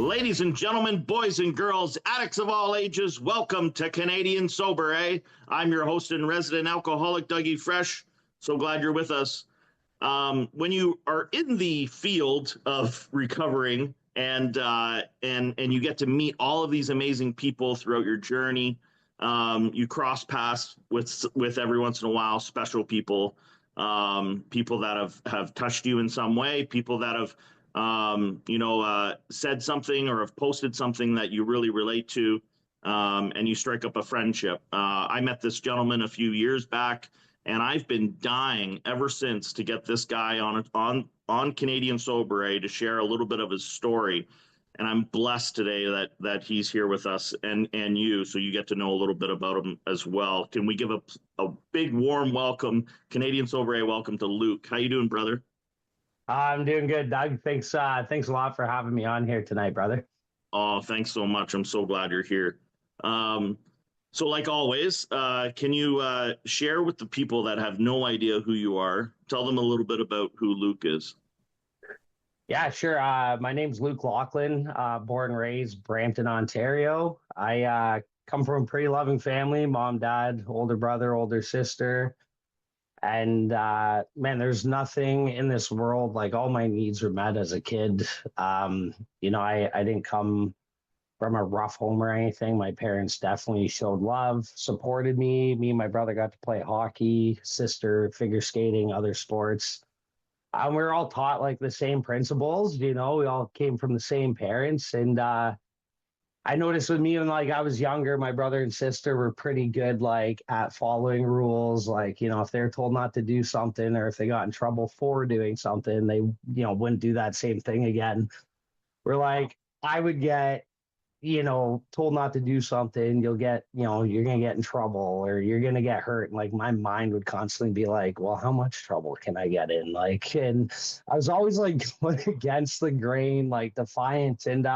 Ladies and gentlemen, boys and girls, addicts of all ages, welcome to Canadian Sober, eh? I'm your host and resident alcoholic, Dougie Fresh. So glad you're with us. When you are in the field of recovering and you get to meet all of these amazing people throughout your journey, you cross paths with every once in a while special people, people that have touched you in some way, people that have said something or have posted something that you really relate to, and you strike up a friendship. I met this gentleman a few years back, and I've been dying ever since to get this guy on Canadian Sober to share a little bit of his story. And I'm blessed today that he's here with us and you, so you get to know a little bit about him as well. Can we give a big warm welcome, Canadian Sober, welcome to Luke. How you doing, brother? I'm doing good, Doug. Thanks a lot for having me on here tonight, brother. Oh, thanks so much. I'm so glad you're here. So like always, can you share with the people that have no idea who you are, tell them a little bit about who Luke is? Yeah, sure. My name's Luke Loughlin, born and raised Brampton, Ontario. I come from a pretty loving family, mom, dad, older brother, older sister. And man, there's nothing in this world, like all my needs were met as a kid. I didn't come from a rough home or anything. My parents definitely showed love, supported me. Me and my brother got to play hockey, sister figure skating, other sports. We were all taught like the same principles, we all came from the same parents. And I noticed with me when like I was younger, my brother and sister were pretty good like at following rules. Like, if they're told not to do something or if they got in trouble for doing something, they, wouldn't do that same thing again. We're like, I would get, told not to do something, you'll get, you're gonna get in trouble or you're gonna get hurt. And like my mind would constantly be like, well, how much trouble can I get in? Like, and I was always like going against the grain, like defiant. And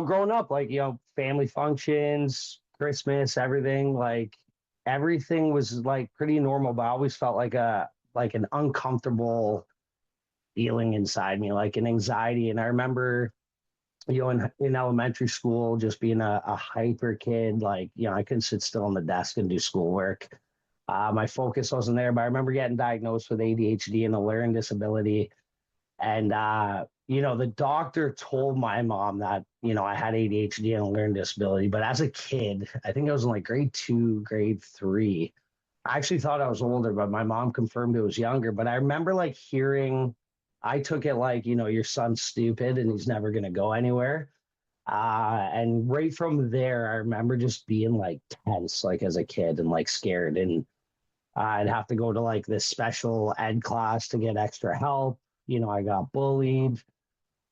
growing up, like, family functions, Christmas, everything, like everything was like pretty normal, but I always felt like an uncomfortable feeling inside me, like an anxiety. And I remember, in elementary school, just being a hyper kid, like, I couldn't sit still on the desk and do schoolwork. My focus wasn't there, but I remember getting diagnosed with ADHD and a learning disability. And, the doctor told my mom that, I had ADHD and a learning disability. But as a kid, I think I was in like grade 2, grade 3. I actually thought I was older, but my mom confirmed it was younger. But I remember like I took it like, your son's stupid and he's never going to go anywhere. And right from there, I remember just being like tense, like as a kid and like scared. And I'd have to go to like this special ed class to get extra help. I got bullied.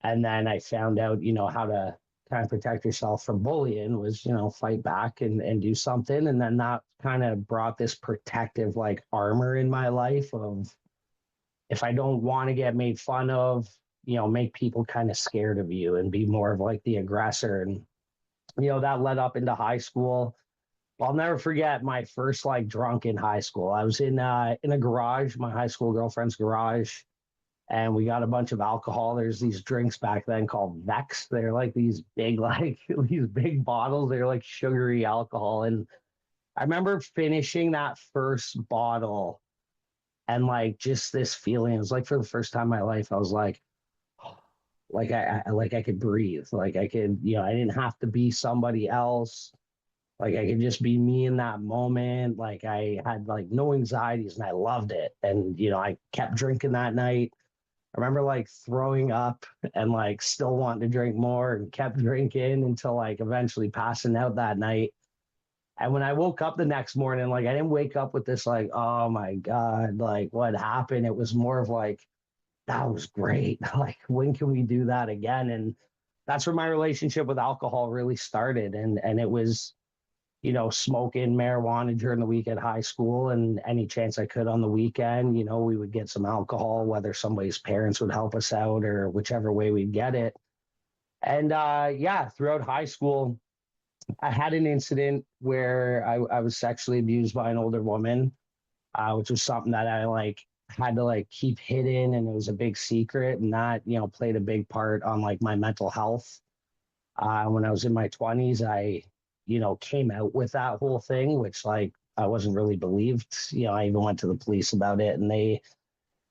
And then I found out, how to kind of protect yourself from bullying was, fight back and do something. And then that kind of brought this protective like armor in my life of, if I don't want to get made fun of, make people kind of scared of you and be more of like the aggressor. And, that led up into high school. I'll never forget my first like drunk in high school. I was in a garage, my high school girlfriend's garage, and we got a bunch of alcohol. There's these drinks back then called Vex. They're like these big, like these big bottles. They're like sugary alcohol. And I remember finishing that first bottle and like just this feeling. It was like for the first time in my life, I was like I could breathe. Like I could, I didn't have to be somebody else. Like I could just be me in that moment. Like I had like no anxieties and I loved it. And, I kept drinking that night. I remember like throwing up and like still wanting to drink more and kept drinking until like eventually passing out that night. And when I woke up the next morning, like I didn't wake up with this like, oh my God, like what happened? It was more of like, that was great. Like, when can we do that again? And that's where my relationship with alcohol really started. And it was, smoking marijuana during the week at high school, and any chance I could on the weekend, we would get some alcohol, whether somebody's parents would help us out or whichever way we'd get it. And throughout high school, I had an incident where I was sexually abused by an older woman, which was something that I like had to like keep hidden, and it was a big secret, and that played a big part on like my mental health. When I was in my 20s, I, came out with that whole thing, which like I wasn't really believed. I even went to the police about it, and they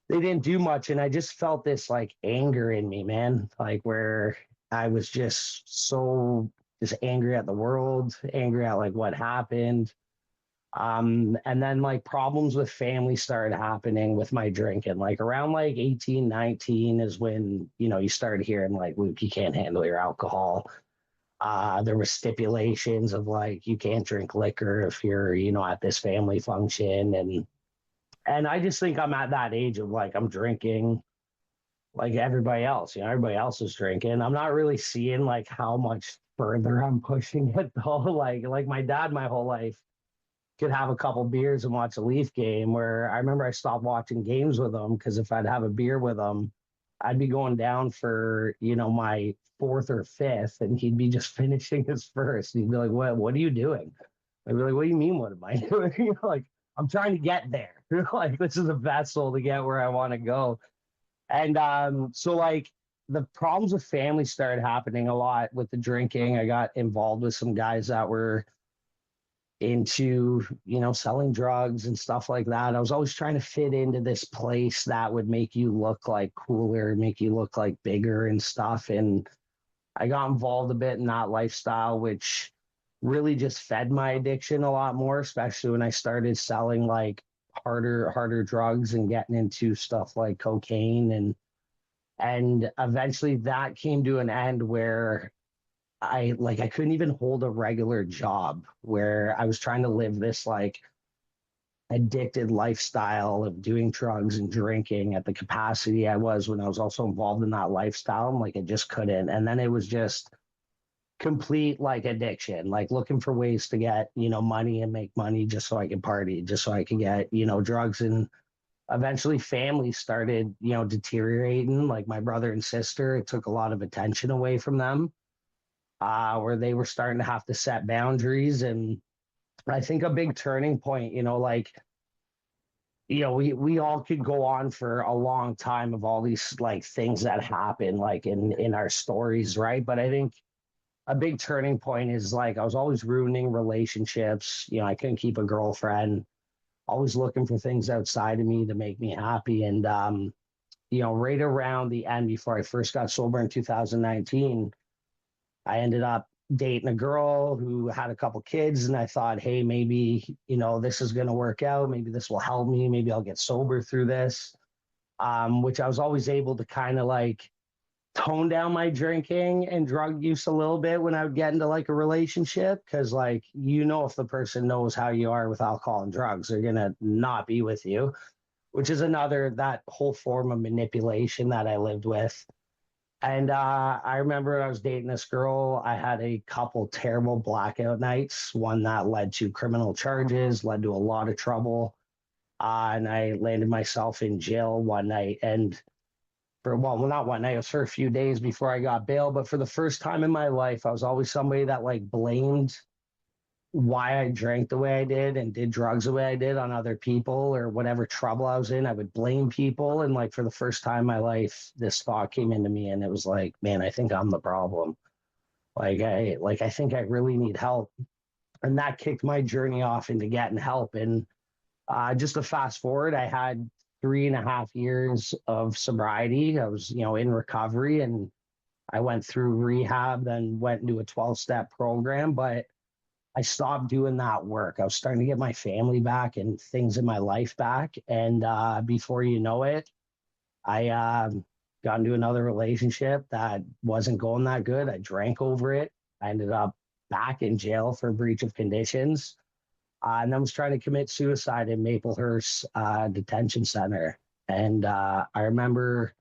didn't do much, and I just felt this like anger in me, man, like where I was just angry at the world, angry at like what happened. And then like problems with family started happening with my drinking. Like around like 18, 19 is when, you started hearing like, Luke, you can't handle your alcohol. There were stipulations of like you can't drink liquor if you're, at this family function. And I just think I'm at that age of like I'm drinking like everybody else. Everybody else is drinking. I'm not really seeing like how much further I'm pushing it though. Like my dad my whole life could have a couple beers and watch a Leaf game, where I remember I stopped watching games with him because if I'd have a beer with him, I'd be going down for, my fourth or fifth, and he'd be just finishing his first. He'd be like, what are you doing? I'd be like, what do you mean, what am I doing? Like, I'm trying to get there. Like, this is a vessel to get where I want to go. And so like the problems with family started happening a lot with the drinking. I got involved with some guys that were into, selling drugs and stuff like that. I was always trying to fit into this place that would make you look like cooler, make you look like bigger and stuff. And I got involved a bit in that lifestyle, which really just fed my addiction a lot more, especially when I started selling like harder drugs and getting into stuff like cocaine, and eventually that came to an end where I couldn't even hold a regular job, where I was trying to live this like addicted lifestyle of doing drugs and drinking at the capacity I was when I was also involved in that lifestyle. And like I just couldn't. And then it was just complete like addiction, like looking for ways to get, money and make money just so I could party, just so I could get, drugs. And eventually family started, deteriorating. Like my brother and sister, it took a lot of attention away from them, where they were starting to have to set boundaries. And I think a big turning point, like, we all could go on for a long time of all these like things that happen like in our stories, right? But I think a big turning point is like I was always ruining relationships. I couldn't keep a girlfriend, always looking for things outside of me to make me happy. And right around the end, before I first got sober in 2019, I ended up dating a girl who had a couple kids, and I thought, hey, maybe, this is going to work out. Maybe this will help me. Maybe I'll get sober through this, which I was always able to kind of like tone down my drinking and drug use a little bit when I would get into like a relationship. Cause like, if the person knows how you are with alcohol and drugs, they're going to not be with you, which is that whole form of manipulation that I lived with. And I remember I was dating this girl. I had a couple terrible blackout nights, one that led to criminal charges, led to a lot of trouble. And I landed myself in jail one night. And not one night, it was for a few days before I got bail. But for the first time in my life, I was always somebody that like blamed why I drank the way I did and did drugs the way I did on other people, or whatever trouble I was in. I would blame people. And like for the first time in my life, this thought came into me, and it was like, man, I think I'm the problem. I think I really need help. And that kicked my journey off into getting help. And just to fast forward, I had 3.5 years of sobriety. I was, in recovery, and I went through rehab, then went into a 12-step program. But I stopped doing that work. I was starting to get my family back and things in my life back. And before you know it, I got into another relationship that wasn't going that good. I drank over it. I ended up back in jail for breach of conditions. And I was trying to commit suicide in Maplehurst Detention Center. And I remember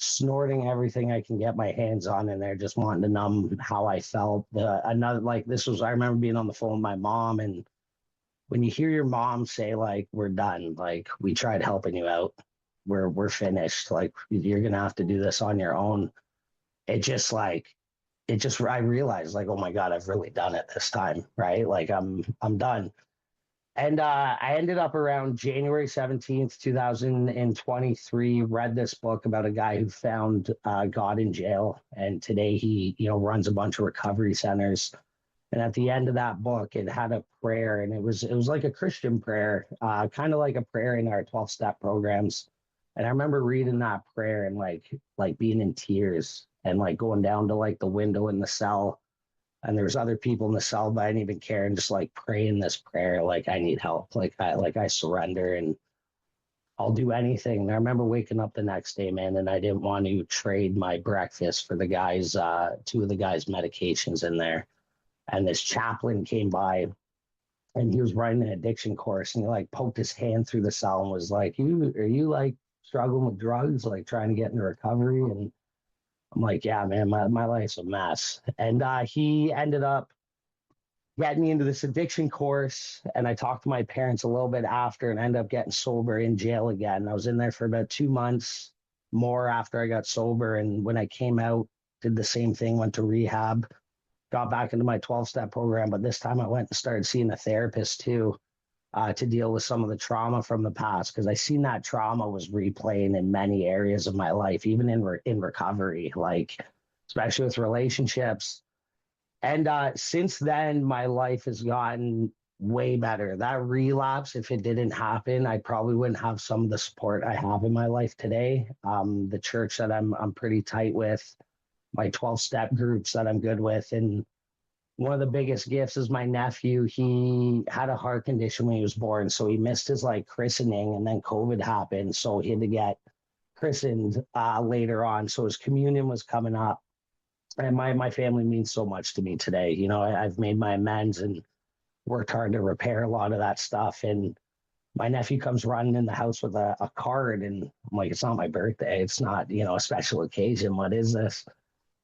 snorting everything I can get my hands on in there, just wanting to numb how I felt. I remember being on the phone with my mom, and when you hear your mom say like, we're done, like we tried helping you out, we're finished, like you're gonna have to do this on your own. I realized like, oh my God, I've really done it this time, right? Like I'm done. And I ended up around January 17th, 2023, read this book about a guy who found God in jail. And today he, runs a bunch of recovery centers. And at the end of that book, it had a prayer, and it was like a Christian prayer, kind of like a prayer in our 12-step programs. And I remember reading that prayer and like being in tears and like going down to like the window in the cell, and there's other people in the cell, but I didn't even care, and just like praying this prayer, like I need help, like I surrender and I'll do anything. And I remember waking up the next day, man, and I didn't want to trade my breakfast for the guys, two of the guys' medications in there. And this chaplain came by, and he was running an addiction course, and he like poked his hand through the cell and was like, are you like struggling with drugs, like trying to get into recovery? And I'm like, yeah, man, my life's a mess. And he ended up getting me into this addiction course. And I talked to my parents a little bit after and ended up getting sober in jail again. I was in there for about 2 months more after I got sober. And when I came out, did the same thing, went to rehab, got back into my 12-step program. But this time I went and started seeing a therapist too, to deal with some of the trauma from the past, because I seen that trauma was replaying in many areas of my life, even in recovery, like especially with relationships. And since then, my life has gotten way better. That relapse, if it didn't happen, I probably wouldn't have some of the support I have in my life today. The church that I'm pretty tight with, my 12-step groups that I'm good with, and one of the biggest gifts is my nephew. He had a heart condition when he was born, so he missed his like christening, and then COVID happened, so he had to get christened later on. So his communion was coming up, and my family means so much to me today. I've made my amends and worked hard to repair a lot of that stuff. And my nephew comes running in the house with a card, and I'm like, it's not my birthday. It's not, a special occasion. What is this?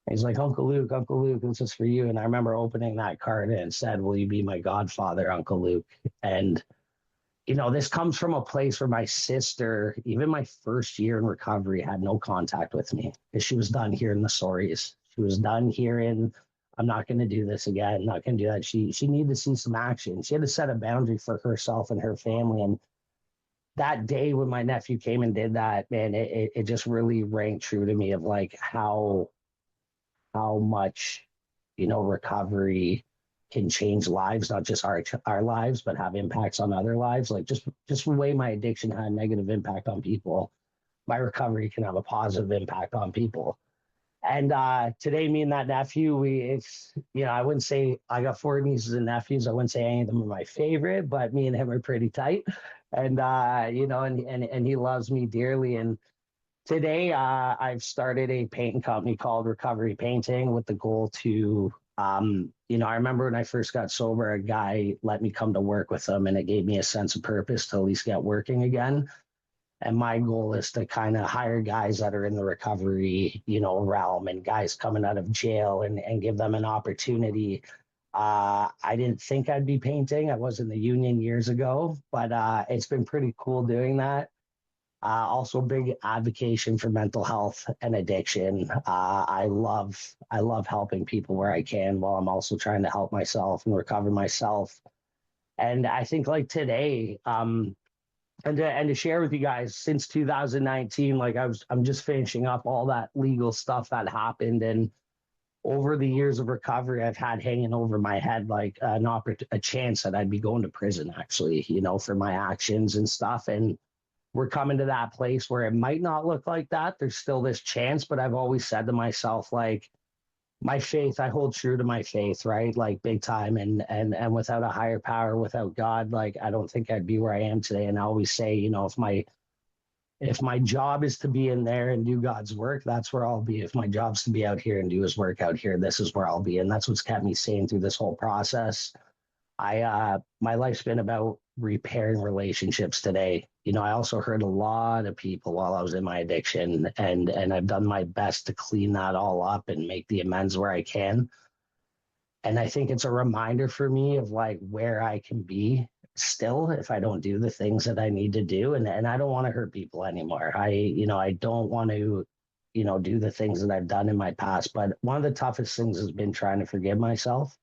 He's like, Uncle Luke, this is for you. And I remember opening that card and it said, will you be my godfather, Uncle Luke? And, this comes from a place where my sister, even my first year in recovery, had no contact with me because she was done hearing the stories. She was done hearing, I'm not going to do this again. I'm not going to do that. She needed to see some action. She had to set a boundary for herself and her family. And that day when my nephew came and did that, man, it just really rang true to me of like how much, recovery can change lives, not just our lives, but have impacts on other lives. Like just the way my addiction had a negative impact on people, my recovery can have a positive impact on people. And today, me and that nephew, I wouldn't say I got 4 nieces and nephews. I wouldn't say any of them are my favorite, but me and him are pretty tight. And, and he loves me dearly. And today, I've started a painting company called Recovery Painting with the goal to, I remember when I first got sober, a guy let me come to work with him, and it gave me a sense of purpose to at least get working again. And my goal is to kind of hire guys that are in the recovery, realm, and guys coming out of jail, and give them an opportunity. I didn't think I'd be painting. I was in the union years ago, but it's been pretty cool doing that. Also big advocacy for mental health and addiction. I love helping people where I can, while I'm also trying to help myself and recover myself. And I think like today, and to share with you guys, since 2019, like I'm just finishing up all that legal stuff that happened. And over the years of recovery, I've had hanging over my head like a chance that I'd be going to prison, actually, for my actions and stuff. And we're coming to that place where it might not look like that. There's still this chance, but I've always said to myself, like, my faith, I hold true to my faith, right? Like big time. And without a higher power, without God, like, I don't think I'd be where I am today. And I always say, if my job is to be in there and do God's work, that's where I'll be. If my job's to be out here and do his work out here, this is where I'll be. And that's what's kept me sane through this whole process. My life's been about repairing relationships today. I also hurt a lot of people while I was in my addiction, and I've done my best to clean that all up and make the amends where I can. And I think it's a reminder for me of like where I can be still if I don't do the things that I need to do. And I don't want to hurt people anymore. I don't want to, do the things that I've done in my past. But one of the toughest things has been trying to forgive myself.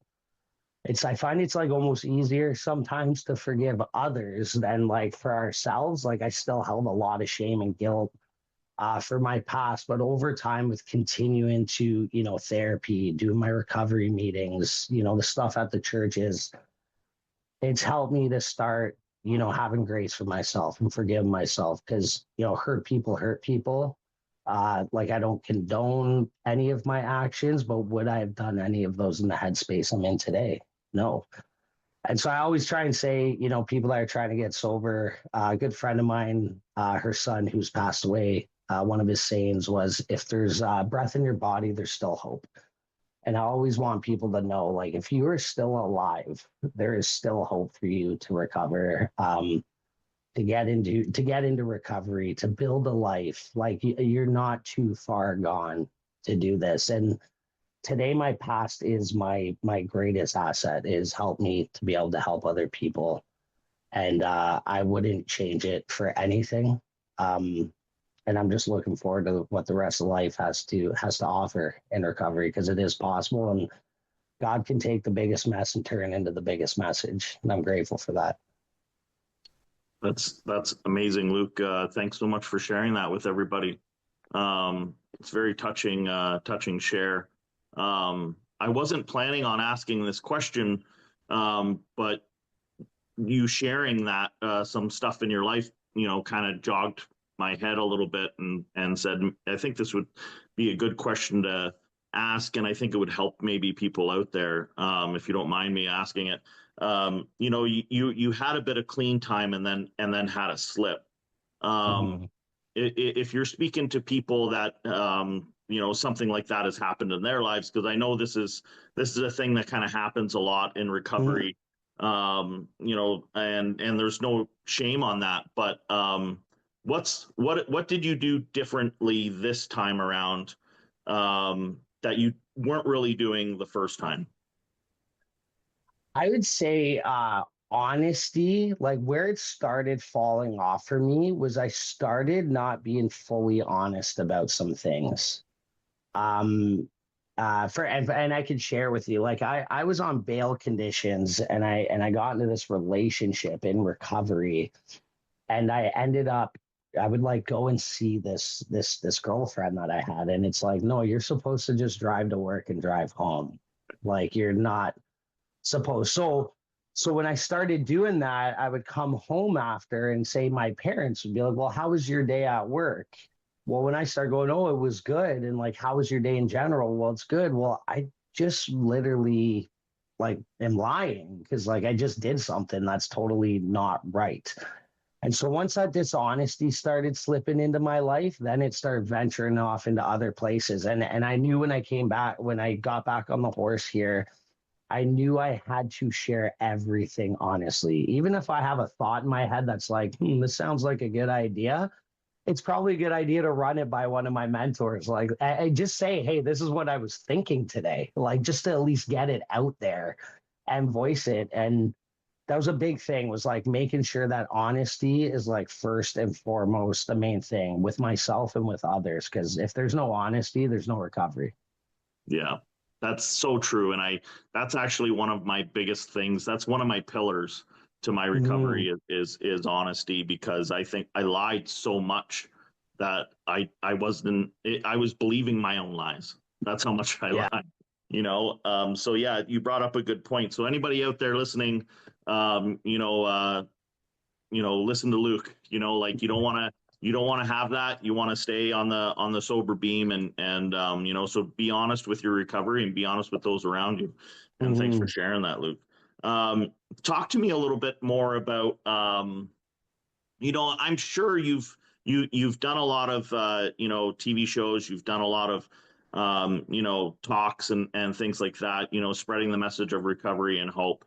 I find it's like almost easier sometimes to forgive others than like for ourselves. Like I still held a lot of shame and guilt for my past, but over time with continuing to, therapy, doing my recovery meetings, the stuff at the churches, it's helped me to start, having grace for myself and forgive myself because, hurt people. Like I don't condone any of my actions, but would I have done any of those in the headspace I'm in today? No. And so I always try and say, people that are trying to get sober, a good friend of mine, her son who's passed away, one of his sayings was, if there's breath in your body, there's still hope. And I always want people to know, like, if you are still alive, there is still hope for you to recover, to get into recovery, to build a life. Like you're not too far gone to do this. And today my past is my greatest asset, is help me to be able to help other people, and I wouldn't change it for anything. And I'm just looking forward to what the rest of life has to offer in recovery, because it is possible, and God can take the biggest mess and turn into the biggest message, and I'm grateful for that. That's amazing, Luke. Thanks so much for sharing that with everybody. It's very touching share. I wasn't planning on asking this question, but you sharing that some stuff in your life, kind of jogged my head a little bit, and said, I think this would be a good question to ask, and I think it would help maybe people out there, if you don't mind me asking it. You had a bit of clean time and then had a slip. Mhm. If you're speaking to people that something like that has happened in their lives, because I know this is a thing that kind of happens a lot in Mhm. recovery, and there's no shame on that, but what did you do differently this time around, that you weren't really doing the first time? I would say honesty, like where it started falling off for me was I started not being fully honest about some things. And I could share with you, like I was on bail conditions, and I got into this relationship in recovery, and I ended up, I would like go and see this girlfriend that I had, and it's like, no, you're supposed to just drive to work and drive home. Like you're not supposed. So when I started doing that, I would come home after and say, my parents would be like, well, how was your day at work? Well, when I started going, oh, it was good. And like, how was your day in general? Well, it's good. Well, I just literally like am lying because like I just did something that's totally not right. And so once that dishonesty started slipping into my life, then it started venturing off into other places. And I knew when I came back, when I got back on the horse here, I knew I had to share everything honestly. Even if I have a thought in my head that's like, this sounds like a good idea, it's probably a good idea to run it by one of my mentors. Like, I just say, hey, this is what I was thinking today. Like, just to at least get it out there and voice it. And that was a big thing, was like making sure that honesty is like first and foremost the main thing with myself and with others. Because if there's no honesty, there's no recovery. Yeah, that's so true. And that's actually one of my biggest things. That's one of my pillars to my Mm, recovery is honesty, because I think I lied so much that I was believing my own lies. That's how much I yeah. lied. So yeah, you brought up a good point. So anybody out there listening, um, you know, uh, listen to Luke. Like you don't want to have that. You want to stay on the sober beam, and so be honest with your recovery and be honest with those around you. And thanks for Mm, sharing that, Luke. Um, Talk to me a little bit more about I'm sure you've done a lot of TV shows. You've done a lot of talks and things like that. Spreading the message of recovery and hope.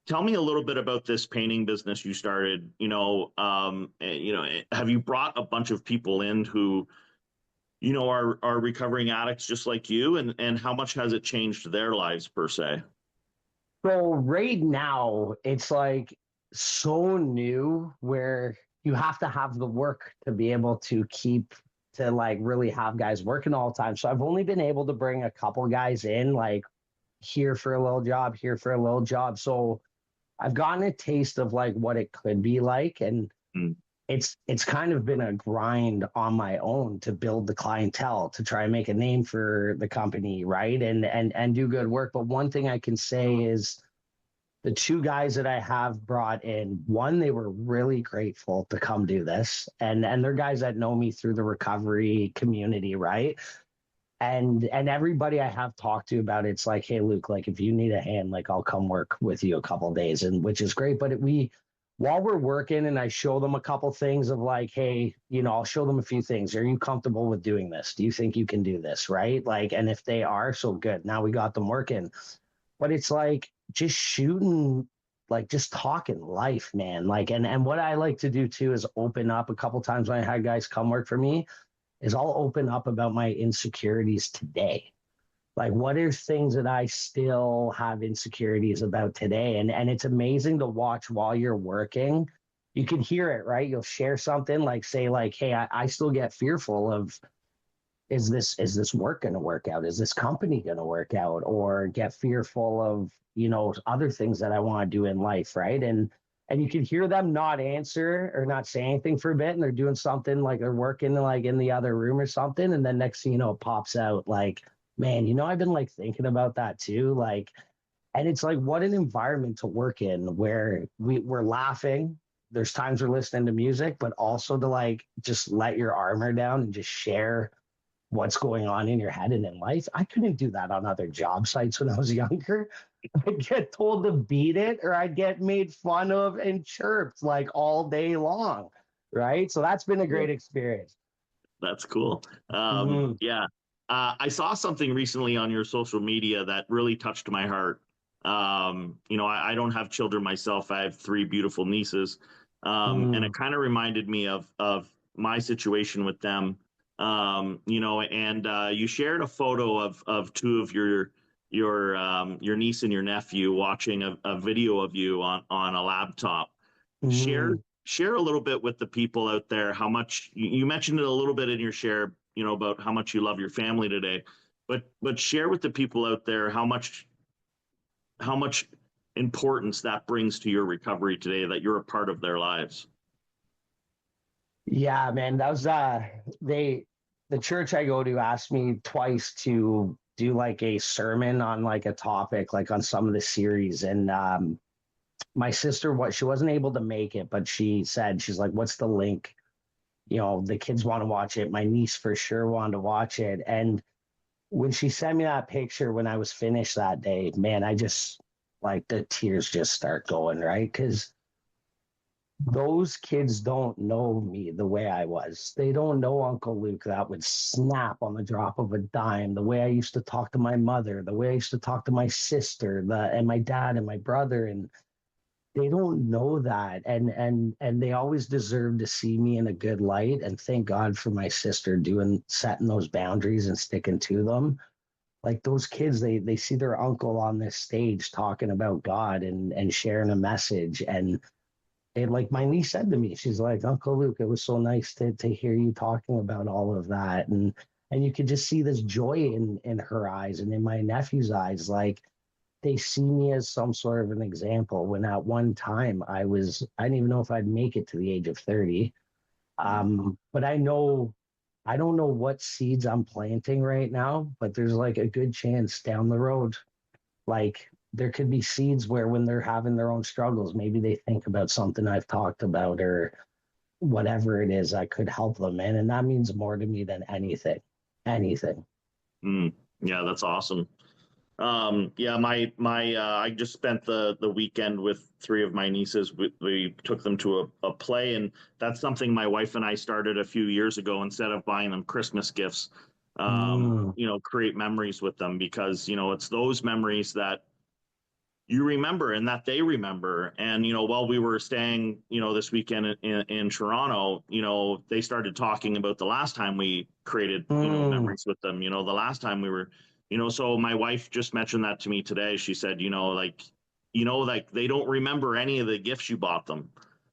Tell me a little bit about this painting business you started. Have you brought a bunch of people in who are recovering addicts just like you, and how much has it changed their lives per se? So right now, it's like so new where you have to have the work to be able to keep to like really have guys working all the time. So I've only been able to bring a couple guys in like here for a little job, here for a little job. So I've gotten a taste of like what it could be like. And Mm. it's kind of been a grind on my own to build the clientele, to try and make a name for the company, right? And do good work. But one thing I can say is the two guys that I have brought in, one, they were really grateful to come do this. And they're guys that know me through the recovery community, right? And everybody I have talked to about it's like, hey Luke, like if you need a hand, like I'll come work with you a couple of days, and which is great. But we while we're working and I show them a couple things of like, hey, I'll show them a few things. Are you comfortable with doing this? Do you think you can do this? Right. Like, and if they are, so good. Now we got them working. But it's like just shooting, like just talking life, man. Like, and what I like to do too is open up a couple times when I had guys come work for me is I'll open up about my insecurities today. Like, what are things that I still have insecurities about today? And it's amazing to watch while you're working. You can hear it, right? You'll share something like, say, like, hey, I still get fearful of, is this work going to work out? Is this company going to work out? Or get fearful of, other things that I want to do in life, right? And you can hear them not answer or not say anything for a bit, and they're doing something like they're working like in the other room or something, and then next thing you know, it pops out like, man, I've been like thinking about that too, like, and it's like what an environment to work in where we're laughing. There's times we're listening to music, but also to like just let your armor down and just share what's going on in your head and in life. I couldn't do that on other job sites when I was younger. I'd get told to beat it or I'd get made fun of and chirped like all day long. Right. So that's been a great experience. That's cool. Mhm. Yeah. I saw something recently on your social media that really touched my heart. I don't have children myself. I have three beautiful nieces. And it Mm. kind of reminded me of my situation with them. And you shared a photo of two of your niece and your nephew watching a video of you on a laptop. Share Mm. share a little bit with the people out there how much you mentioned it a little bit in your share, about how much you love your family today, but share with the people out there how much importance that brings to your recovery today, that you're a part of their lives. Yeah, man. That was the church I go to asked me twice to do like a sermon on like a topic, like on some of the series. And my sister, what she wasn't able to make it, but she said, she's like, what's the link? The kids want to watch it. My niece for sure wanted to watch it. And when she sent me that picture when I was finished that day, man, I just like the tears just start going, right? Because those kids don't know me the way I was. They don't know Uncle Luke that would snap on the drop of a dime, the way I used to talk to my mother, the way I used to talk to my sister, and my dad and my brother. And they don't know that. And they always deserve to see me in a good light. And thank God for my sister setting those boundaries and sticking to them. Like those kids, they see their uncle on this stage talking about God and sharing a message. And it, like my niece said to me, she's like, Uncle Luke, it was so nice to hear you talking about all of that. And you could just see this joy in her eyes and in my nephew's eyes. Like they see me as some sort of an example when at one time I didn't even know if I'd make it to the age of 30. But I don't know what seeds I'm planting right now, but there's like a good chance down the road, like there could be seeds where when they're having their own struggles, maybe they think about something I've talked about or whatever it is that could help them, man. And that means more to me than anything. Anything. Yeah, that's awesome. Yeah, my I just spent the weekend with three of my nieces. We took them to a play, and that's something my wife and I started a few years ago. Instead of buying them Christmas gifts, Mm. create memories with them, because it's those memories that you remember and that they remember. And while we were staying this weekend in Toronto, they started talking about the last time we created Mm. memories with them, the last time we were, so my wife just mentioned that to me today. She said, like they don't remember any of the gifts you bought them,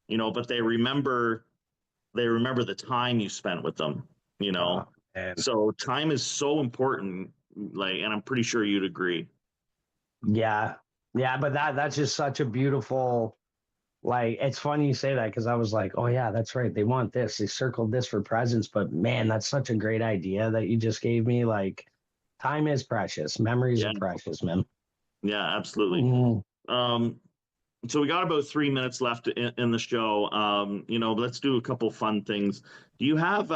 but they remember the time you spent with them, you Oh, know man. so time is so important, like, and I'm pretty sure you'd agree. Yeah. Yeah. But that's just such a beautiful, like, it's funny you say that because I was like, oh, yeah, that's right. They want this. They circled this for presents. But man, that's such a great idea that you just gave me. Like, time is precious. Memories Yeah, are precious, man. yeah, absolutely. Mhm. Um, so we got about 3 minutes left in the show. Let's do a couple fun things. Do you have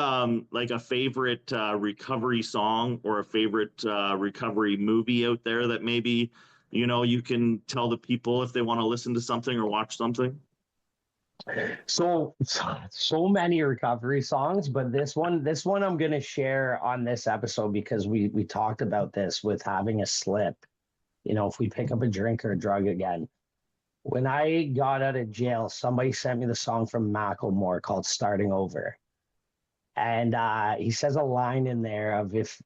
like a favorite recovery song or a favorite recovery movie out there that maybe you can tell the people if they want to listen to something or watch something? So many recovery songs, but this one I'm gonna share on this episode because we talked about this with having a slip. If we pick up a drink or a drug again. When I got out of jail, somebody sent me the song from Macklemore called "Starting Over," and he says a line in there of if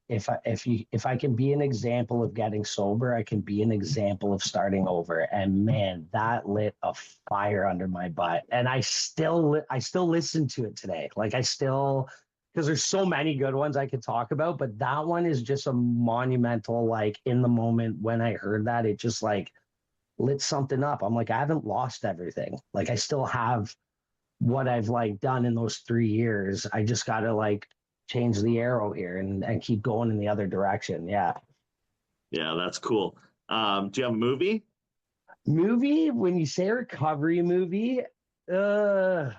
I can be an example of getting sober, I can be an example of starting over. And man, that lit a fire under my butt. And I still listen to it today. Like I still, because there's so many good ones I could talk about, but that one is just a monumental. Like in the moment when I heard that, it just like lit something up. I'm like, I haven't lost everything. Like I still have what I've like done in those 3 years. I just got to like change the arrow here and keep going in the other direction. Yeah. Yeah, that's cool. Do you have a movie? Movie, when you say recovery movie, uh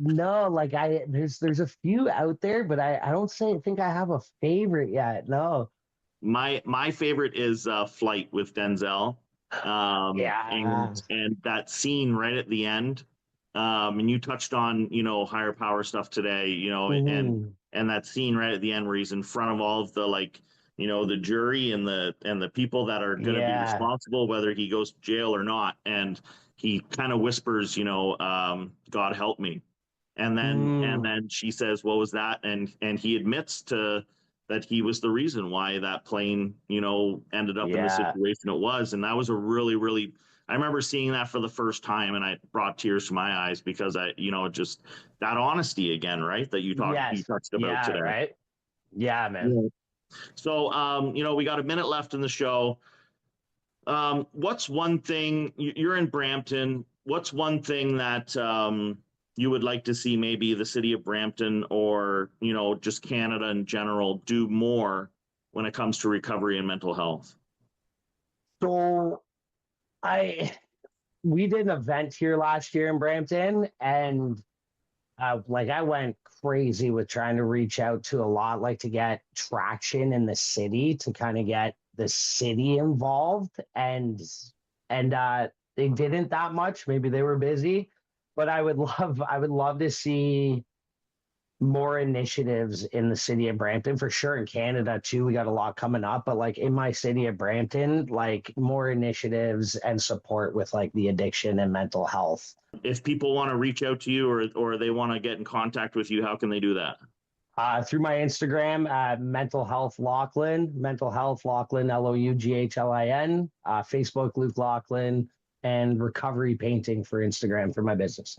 no, like there's a few out there, but I don't think I have a favorite yet. No. My favorite is Flight with Denzel. Yeah. And that scene right at the end. And you touched on, higher power stuff today, Hmm. and that scene right at the end where he's in front of all of the like, the jury and the people that are going to be Yeah. responsible, whether he goes to jail or not. And he kind of whispers, God help me. And then she says, "What was that?" And he admits to that he was the reason why that plane, ended up in the Yeah. situation it was. And that was a really, really, I remember seeing that for the first time and it brought tears to my eyes because just that honesty again, right? That you Yes. touched about Yeah, today. right. Yeah, man. Yeah. So, we got a minute left in the show. What's one thing you're in Brampton? What's one thing that you would like to see maybe the city of Brampton or just Canada in general do more when it comes to recovery and mental health? So I we did an event here last year in Brampton, and like I went crazy with trying to reach out to a lot, like to get traction in the city to kind of get the city involved, and they didn't that much. Maybe they were busy, but I would love to see more initiatives in the city of Brampton for sure. In Canada too, we got a lot coming up, but like in my city of Brampton, like more initiatives and support with like the addiction and mental health. If people want to reach out to you or they want to get in contact with you, how can they do that? Through my Instagram, mental health Loughlin, mental health Loughlin, Loughlin, Facebook Luke Loughlin, and recovery painting for Instagram for my business.